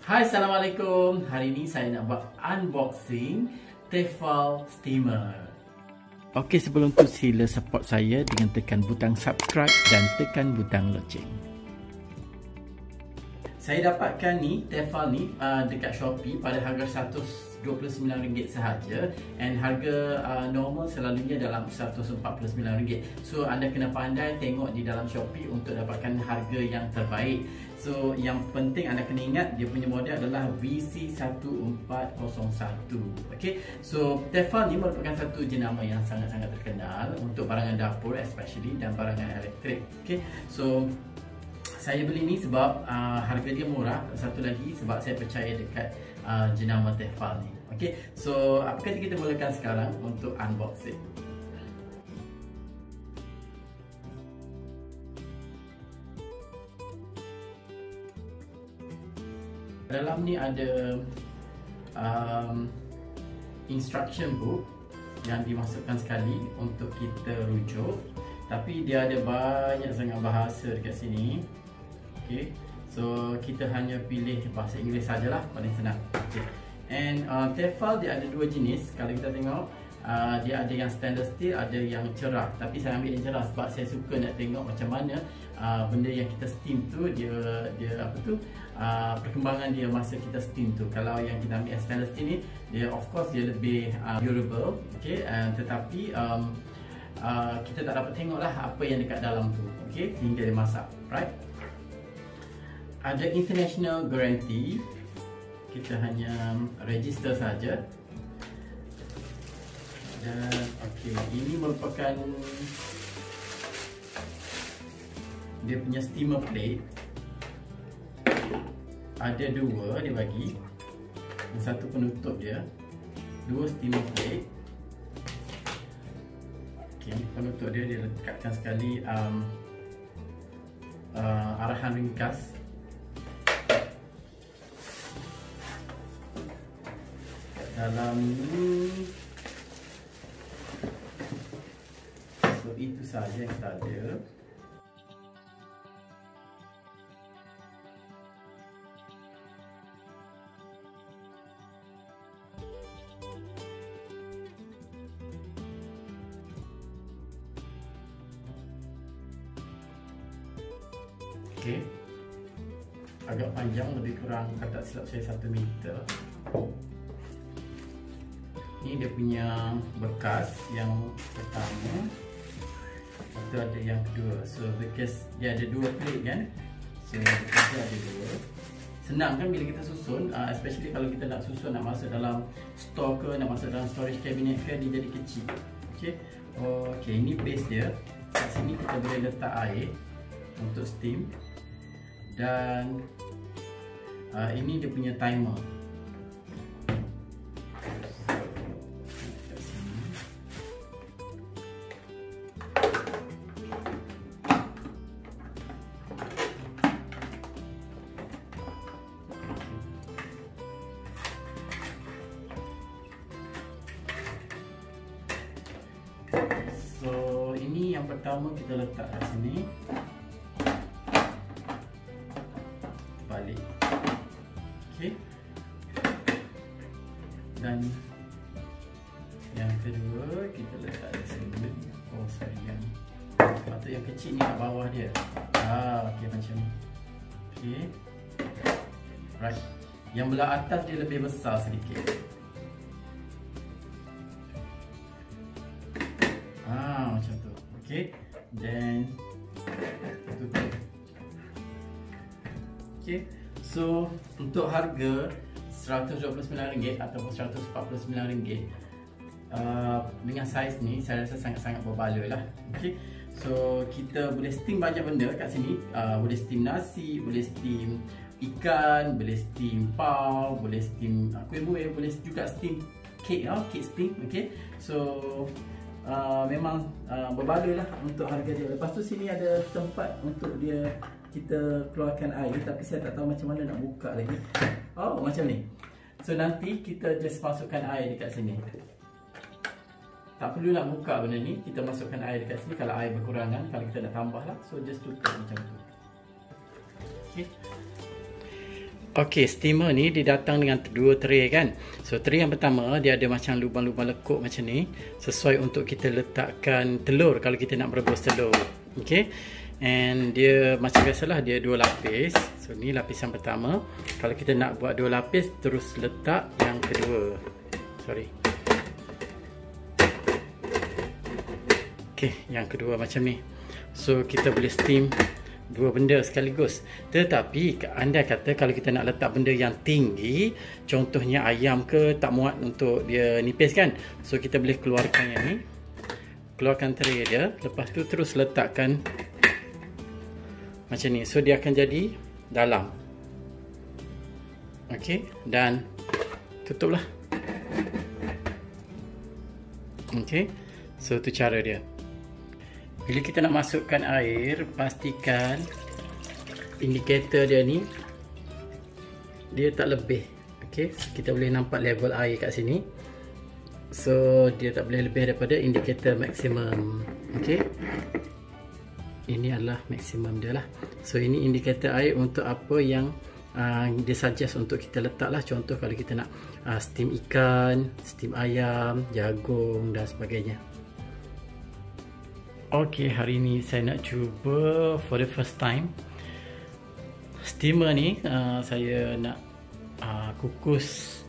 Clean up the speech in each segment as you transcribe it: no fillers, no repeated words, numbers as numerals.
Hai, Assalamualaikum. Hari ini saya nak buat unboxing Tefal Steamer. Okey, sebelum tu sila support saya dengan tekan butang subscribe dan tekan butang loceng. Saya dapatkan ni Tefal ni dekat Shopee pada harga RM129 sahaja, and harga normal selalunya dalam RM149. So anda kena pandai tengok di dalam Shopee untuk dapatkan harga yang terbaik. So yang penting anda kena ingat dia punya model adalah VC1401. Okay, so Tefal ni merupakan satu jenama yang sangat-sangat terkenal untuk barangan dapur especially dan barangan elektrik. Okay, so saya beli ni sebab harga dia murah. Satu lagi sebab saya percaya dekat jenama Tefal ni. Okay, so apa kata kita mulakan sekarang untuk unboxing. Dalam ni ada instruction book yang dimasukkan sekali untuk kita rujuk, tapi dia ada banyak sangat bahasa dekat sini. Okay, so kita hanya pilih bahasa Inggeris sajalah, paling senang. Okay. And Tefal dia ada dua jenis. Kalau kita tengok dia ada yang stainless steel, ada yang cerah. Tapi saya ambil yang cerah sebab saya suka nak tengok macam mana benda yang kita steam tu dia apa tu perkembangan dia masa kita steam tu. Kalau yang kita ambil yang stainless steel ni, dia of course dia lebih durable. Okay, tetapi kita tak dapat tengoklah apa yang dekat dalam tu. Okay, hingga dia masak, right? Ada international guarantee, kita hanya register saja. Dan okey, ini merupakan dia punya steamer plate. Ada dua dia bagi, satu penutup dia, dua steamer plate. Okey, penutup dia lekatkan sekali arahan ringkas. Dalam ni, so itu sahaja yang kita ada. Okay, agak panjang, lebih kurang kata silap saya 1 meter. Ini dia punya bekas yang pertama, itu ada yang kedua. So because dia ada dua plate kan, so bekas dia ada dua. Senang kan bila kita susun, especially kalau kita nak susun, nak masuk dalam store ke, nak masuk dalam storage cabinet ke, dia jadi kecil. Okay, okay, ini base dia. Kat sini kita boleh letak air untuk steam. Dan ini dia punya timer. So ini yang pertama kita letak kat sini. Balik. Okey. Dan yang kedua kita letak di sini. Oh sayang, patut yang kecil ni kat bawah dia. Okey, macam ni. Okey. Right. Yang belah atas dia lebih besar sedikit. Macam tu. Okey. Then tutup. Okay, so untuk harga RM129 ataupun RM149 dengan saiz ni saya rasa sangat-sangat berbaloi lah. Okay, so kita boleh steam banyak benda kat sini. Boleh steam nasi, boleh steam ikan, boleh steam pau, boleh steam kuih-kuih, boleh juga steam cake, cake steam. Okay, so memang berbaloi lah untuk harga dia. Lepas tu sini ada tempat untuk dia kita keluarkan air, tapi saya tak tahu macam mana nak buka lagi. Oh, macam ni. So nanti kita just masukkan air dekat sini. Tak perlu nak buka benda ni, kita masukkan air dekat sini kalau air berkurangan, kalau kita nak tambah lah. So just tutup macam tu. Okay. Okey, steamer ni dia datang dengan dua tray kan. So tray yang pertama dia ada macam lubang-lubang lekuk macam ni, sesuai untuk kita letakkan telur kalau kita nak merebus telur. Okey. And dia macam biasalah dia dua lapis. So ni lapis yang pertama. Kalau kita nak buat dua lapis, terus letak yang kedua. Sorry. Okey, yang kedua macam ni. So kita boleh steam dua benda sekaligus. Tetapi andai kata kalau kita nak letak benda yang tinggi, contohnya ayam ke, tak muat untuk dia nipis kan, so kita boleh keluarkan yang ni, keluarkan tray dia, lepas tu terus letakkan macam ni. So dia akan jadi dalam. Okey, dan tutuplah. Okey, so tu cara dia. Bila kita nak masukkan air, pastikan indikator dia ni dia tak lebih. Okey, so kita boleh nampak level air kat sini. So dia tak boleh lebih daripada indikator maksimum. Okey, ini adalah maksimum dia lah. So ini indikator air untuk apa yang dia suggest untuk kita letak lah. Contoh kalau kita nak steam ikan, steam ayam, jagung dan sebagainya. Okey, hari ni saya nak cuba for the first time steamer ni. Saya nak kukus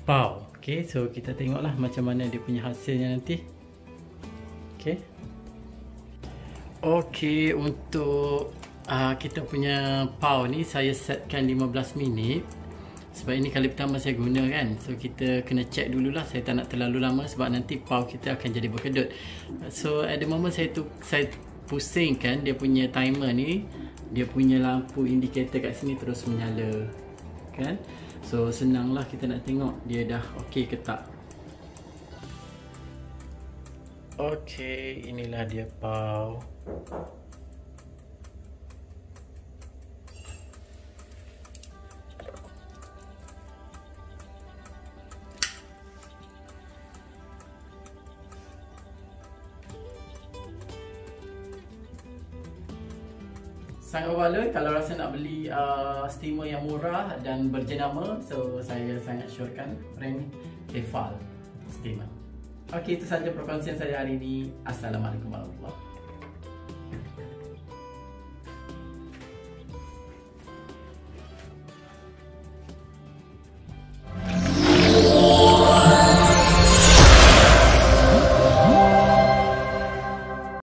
pau. Okey, so kita tengoklah macam mana dia punya hasilnya nanti. Okey. Okey, untuk kita punya pau ni saya setkan 15 minit. Sebab ini kali pertama saya guna kan. So kita kena check dululah. Saya tak nak terlalu lama sebab nanti pau kita akan jadi berkedut. So at the moment saya pusingkan dia punya timer ni. Dia punya lampu indikator kat sini terus menyala kan. So senanglah kita nak tengok dia dah okey ke tak. Okey, inilah dia pau. Sangat wallet kalau rasa nak beli steamer yang murah dan berjenama. So saya sangat syorkan brand Tefal steamer. Okey, itu sahaja perkongsian saya hari ini. Assalamualaikum warahmatullahi wabarakatuh.